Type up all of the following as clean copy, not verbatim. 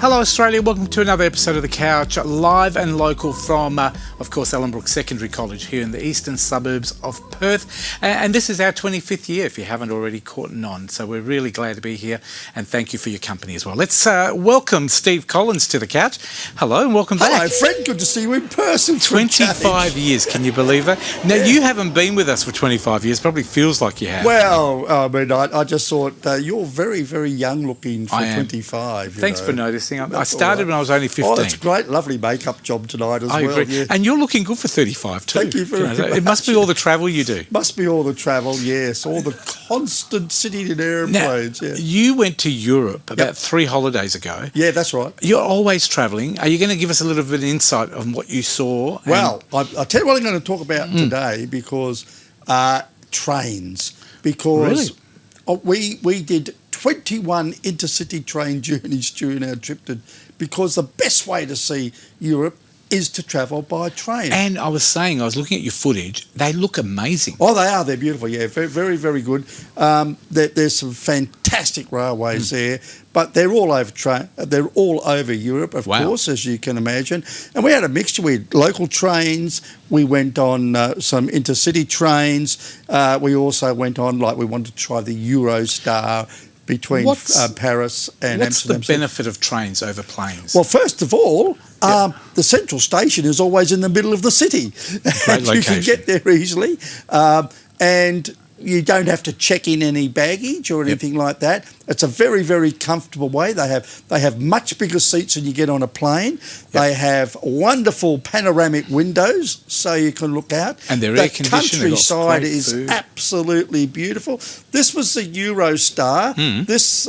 Hello Australia, welcome to another episode of The Couch, live and local from, of course, Ellenbrook Secondary College here in the eastern suburbs of Perth. And this is our 25th year, if you haven't already caught on. So we're really glad to be here, and thank you for your company as well. Let's welcome Steve Collins to The Couch. Hello and welcome back. Hello Fred, good to see you in person. 25 years, can you believe it? Now, you haven't been with us for 25 years, probably feels like you have. Well, I mean, I just thought you're very, very young looking for 25. Thanks for noticing. I started when I was only 15. Oh, that's a great, lovely makeup job tonight as well. I agree. Yeah. And you're looking good for 35 too. Thank you very much. It must be all the travel you do. Must be all the travel, yes. All the constant sitting in airplanes. Now, yeah. You went to Europe about 3 holidays ago. Yeah, that's right. You're always travelling. Are you going to give us a little bit of insight on what you saw? Well, I'll tell you what I'm going to talk about today, because trains. Because we did 21 intercity train journeys during our trip because the best way to see Europe is to travel by train. And I was looking at your footage, they look amazing. Oh, they are. They're beautiful, yeah. Very, very, very good. There's some fantastic railways there, but they're all over Europe, of course, as you can imagine. And we had a mixture. We had local trains. We went on some intercity trains. We also went on, we wanted to try the Eurostar between Paris and Amsterdam. What's the benefit of trains over planes? Well, first of all, the central station is always in the middle of the city. Great location. You can get there easily, and you don't have to check in any baggage or anything like that. It's a very, very comfortable way. They have much bigger seats than you get on a plane. They have wonderful panoramic windows so you can look out. And they're air conditioned. The countryside is absolutely beautiful. This was the Eurostar. This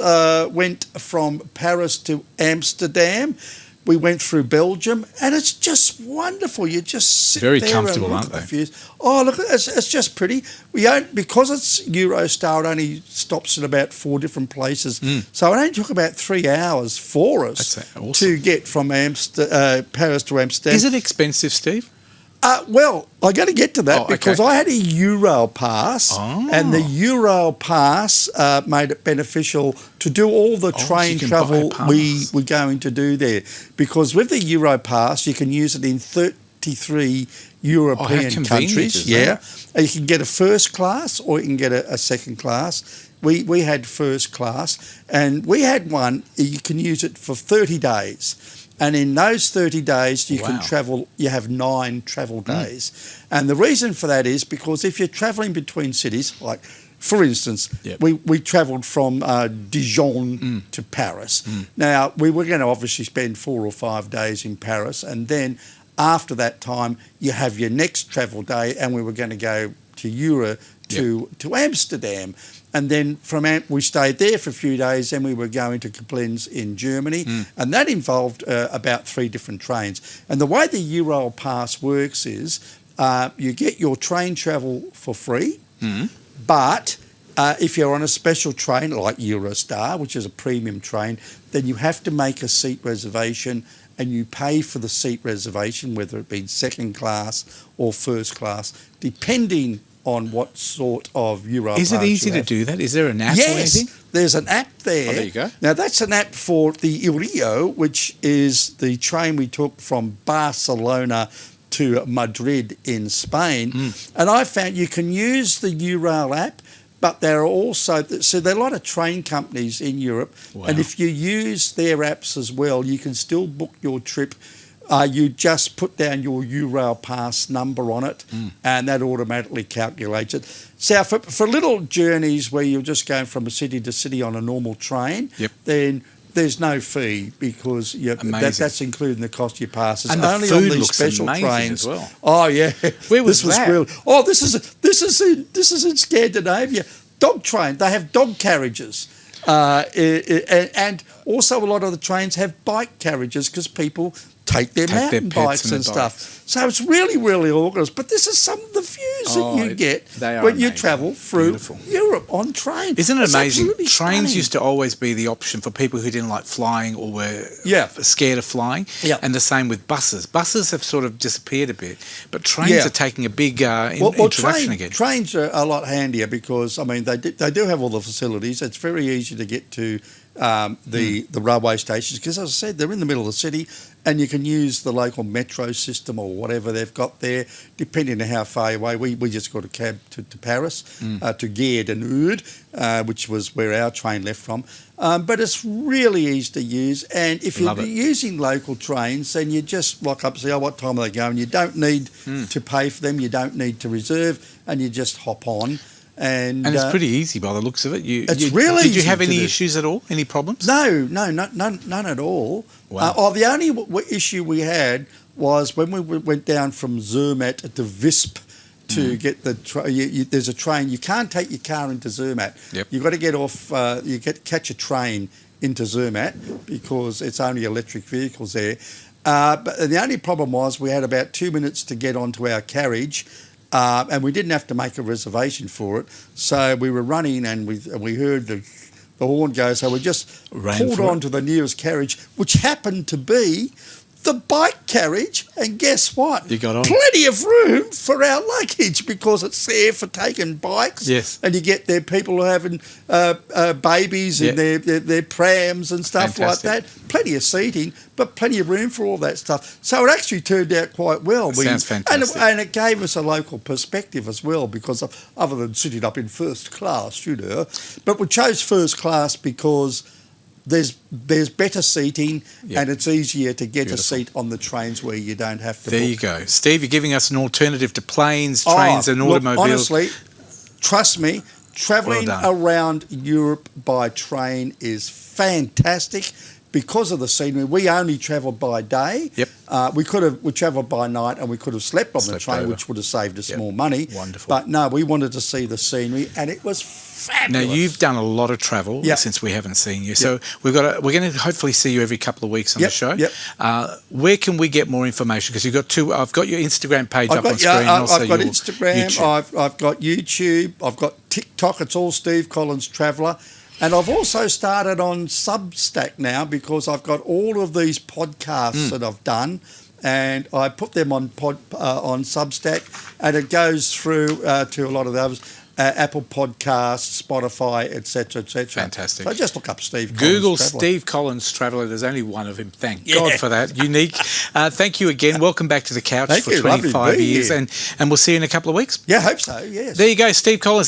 went from Paris to Amsterdam. We went through Belgium, and it's just wonderful. You just sit very there comfortable, and look aren't at they? the views. Oh, look, it's just pretty. Because it's Eurostar, it only stops at about 4 different places. So it only took about 3 hours for us to get from Paris to Amsterdam. Is it expensive, Steve? Well, I got to get to that because I had a Eurail Pass, and the Eurail Pass made it beneficial to do all the train travel we were going to do there. Because with the Eurail Pass, you can use it in 33 European countries. And you can get a first class or you can get a second class. We had first class, and we had one, you can use it for 30 days. And in those 30 days, you can travel, you have 9 travel days. And the reason for that is because if you're travelling between cities, like, for instance, we travelled from Dijon to Paris. Now, we were going to obviously spend 4 or 5 days in Paris, and then after that time, you have your next travel day, and we were going to go to Amsterdam. And then we stayed there for a few days, and we were going to Koblenz in Germany, and that involved about 3 different trains. And the way the Eurail Pass works is you get your train travel for free, but if you're on a special train like Eurostar, which is a premium train, then you have to make a seat reservation, and you pay for the seat reservation, whether it be second class or first class, depending on what sort of Eurail Pass. Is it easy to do that? Is there an app or anything? Yes, there's an app there. Oh, there you go. Now, that's an app for the Eurail, which is the train we took from Barcelona to Madrid in Spain. And I found you can use the Eurail app, but there are also, there are a lot of train companies in Europe, and if you use their apps as well, you can still book your trip. You just put down your Eurail Pass number on it, and that automatically calculates it. So for little journeys where you're just going from a city to city on a normal train, then there's no fee because that's including the cost of your passes. And only the food on these looks special amazing trains as well. Oh yeah, where was that? Grilled. Oh, this is in Scandinavia. Dog train. They have dog carriages. And also a lot of the trains have bike carriages because people take their mountain bikes and stuff. So it's really, really organised. But this is some of the views that you get when you travel through Europe on train. Isn't it amazing? Trains used to always be the option for people who didn't like flying or were scared of flying. And the same with buses. Buses have sort of disappeared a bit, but trains are taking a big introduction again. Trains are a lot handier because, I mean, they do have all the facilities. It's very easy to get to the railway stations because, as I said, they're in the middle of the city, and you can use the local metro system or whatever they've got there, depending on how far away. We just got a cab to Paris, to Gare and Oud, which was where our train left from. But it's really easy to use, and if you're using local trains, then you just lock up and say, what time are they going? You don't need to pay for them, you don't need to reserve, and you just hop on. And it's pretty easy by the looks of it. It's really easy. Did you have any issues at all? Any problems? No, none at all. Wow. The only issue we had was when we went down from Zermatt to Visp to get the there's a train. You can't take your car into Zermatt. You've got to get off. Catch a train into Zermatt because it's only electric vehicles there. But the only problem was we had about 2 minutes to get onto our carriage. And we didn't have to make a reservation for it, so we were running, and we heard the horn go. So we just pulled on to the nearest carriage, which happened to be the bike carriage. And guess what? You got on. Plenty of room for our luggage because it's there for taking bikes. Yes. And you get there people who are having babies in their prams and stuff like that. Plenty of seating, but plenty of room for all that stuff. So it actually turned out quite well. Sounds fantastic. And it gave us a local perspective as well, because other than sitting up in first class, but we chose first class because there's better seating and it's easier to get a seat on the trains where you don't have to book. You go. Steve, you're giving us an alternative to planes, trains and automobiles. Honestly, trust me, travelling around Europe by train is fantastic because of the scenery. We only travelled by day. We travelled by night, and we could have slept on the train, which would have saved us more money. Wonderful. But no, we wanted to see the scenery, and it was fabulous. Now, you've done a lot of travel since we haven't seen you. So we're going to hopefully see you every couple of weeks on the show. Where can we get more information? Because you've got I've got your Instagram page up on screen. I've got Instagram. I've got YouTube. I've got TikTok. It's all Steve Collins Traveller. And I've also started on Substack now because I've got all of these podcasts that I've done, and I put them on Substack, and it goes through to a lot of the others. Apple Podcasts, Spotify, etc., etc. Fantastic. So just look up Steve Collins Google Traveller. Steve Collins Traveller. There's only one of him. Thank God for that. Unique. Thank you again. Welcome back to the couch for 25 years. And we'll see you in a couple of weeks. Yeah, I hope so, yes. There you go, Steve Collins.